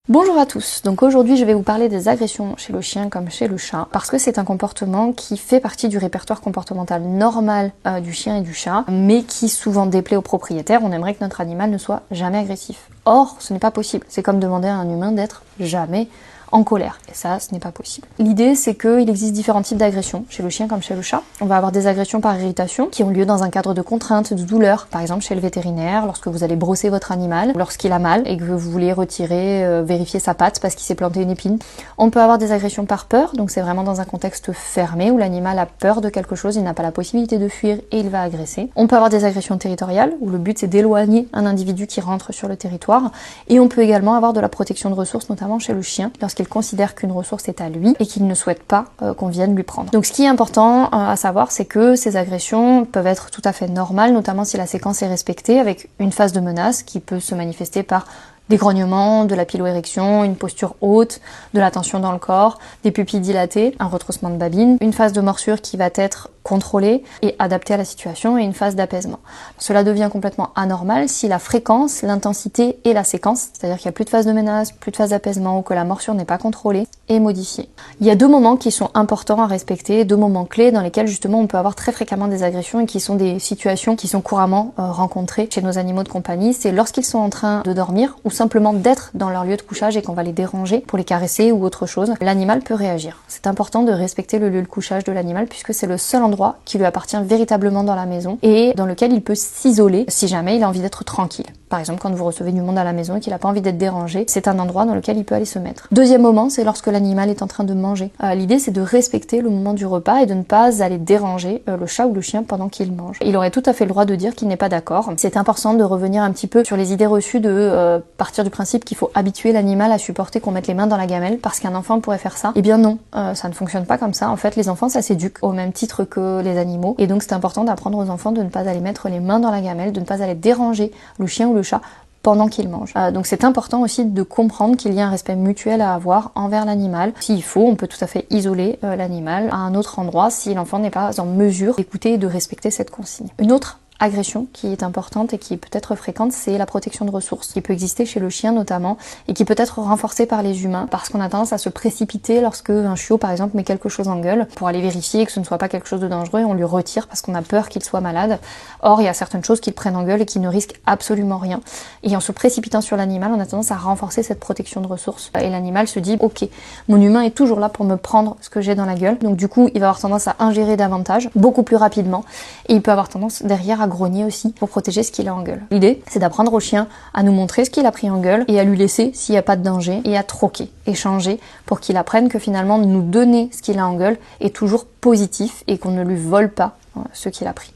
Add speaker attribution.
Speaker 1: Bonjour à tous, donc aujourd'hui je vais vous parler des agressions chez le chien comme chez le chat, parce que c'est un comportement qui fait partie du répertoire comportemental normal du chien et du chat, mais qui souvent déplaît aux propriétaires. On aimerait que notre animal ne soit jamais agressif. Or, ce n'est pas possible, c'est comme demander à un humain d'être jamais en colère, et ça, ce n'est pas possible. L'idée, c'est qu'il existe différents types d'agressions, chez le chien comme chez le chat. On va avoir des agressions par irritation, qui ont lieu dans un cadre de contrainte, de douleur, par exemple chez le vétérinaire, lorsque vous allez brosser votre animal, lorsqu'il a mal, et que vous voulez retirer, vérifier sa patte parce qu'il s'est planté une épine. On peut avoir des agressions par peur, donc c'est vraiment dans un contexte fermé, où l'animal a peur de quelque chose, il n'a pas la possibilité de fuir, et il va agresser. On peut avoir des agressions territoriales, où le but c'est d'éloigner un individu qui rentre sur le territoire, et on peut également avoir de la protection de ressources, notamment chez le chien, qu'il considère qu'une ressource est à lui et qu'il ne souhaite pas qu'on vienne lui prendre. Donc ce qui est important à savoir, c'est que ces agressions peuvent être tout à fait normales, notamment si la séquence est respectée, avec une phase de menace qui peut se manifester par des grognements, de la piloérection, une posture haute, de la tension dans le corps, des pupilles dilatées, un retroussement de babine, une phase de morsure qui va être contrôlée et adaptée à la situation et une phase d'apaisement. Cela devient complètement anormal si la fréquence, l'intensité et la séquence, c'est-à-dire qu'il n'y a plus de phase de menace, plus de phase d'apaisement ou que la morsure n'est pas contrôlée, est modifiée. Il y a deux moments qui sont importants à respecter, deux moments clés dans lesquels justement on peut avoir très fréquemment des agressions et qui sont des situations qui sont couramment rencontrées chez nos animaux de compagnie. C'est lorsqu'ils sont en train de dormir ou simplement d'être dans leur lieu de couchage et qu'on va les déranger pour les caresser ou autre chose, l'animal peut réagir. C'est important de respecter le lieu de couchage de l'animal puisque c'est le seul endroit qui lui appartient véritablement dans la maison et dans lequel il peut s'isoler si jamais il a envie d'être tranquille. Par exemple, quand vous recevez du monde à la maison et qu'il n'a pas envie d'être dérangé, c'est un endroit dans lequel il peut aller se mettre. Deuxième moment, c'est lorsque l'animal est en train de manger. L'idée, c'est de respecter le moment du repas et de ne pas aller déranger le chat ou le chien pendant qu'il mange. Il aurait tout à fait le droit de dire qu'il n'est pas d'accord. C'est important de revenir un petit peu sur les idées reçues de partir du principe qu'il faut habituer l'animal à supporter qu'on mette les mains dans la gamelle parce qu'un enfant pourrait faire ça. Eh bien non, ça ne fonctionne pas comme ça. En fait, les enfants, ça s'éduque au même titre que les animaux. Et donc, c'est important d'apprendre aux enfants de ne pas aller mettre les mains dans la gamelle, de ne pas aller déranger le chien ou le chat pendant qu'il mange. Donc c'est important aussi de comprendre qu'il y a un respect mutuel à avoir envers l'animal. S'il faut, on peut tout à fait isoler l'animal à un autre endroit si l'enfant n'est pas en mesure d'écouter et de respecter cette consigne. Une autre agression qui est importante et qui est peut-être fréquente, c'est la protection de ressources, qui peut exister chez le chien notamment, et qui peut être renforcée par les humains, parce qu'on a tendance à se précipiter lorsque un chiot par exemple met quelque chose en gueule, pour aller vérifier que ce ne soit pas quelque chose de dangereux, et on lui retire parce qu'on a peur qu'il soit malade. Or, il y a certaines choses qu'ils prennent en gueule et qui ne risquent absolument rien. Et en se précipitant sur l'animal, on a tendance à renforcer cette protection de ressources. Et l'animal se dit, ok, mon humain est toujours là pour me prendre ce que j'ai dans la gueule, donc du coup, il va avoir tendance à ingérer davantage, beaucoup plus rapidement, et il peut avoir tendance derrière à grogner aussi pour protéger ce qu'il a en gueule. L'idée, c'est d'apprendre au chien à nous montrer ce qu'il a pris en gueule et à lui laisser s'il n'y a pas de danger et à troquer, échanger pour qu'il apprenne que finalement nous donner ce qu'il a en gueule est toujours positif et qu'on ne lui vole pas ce qu'il a pris.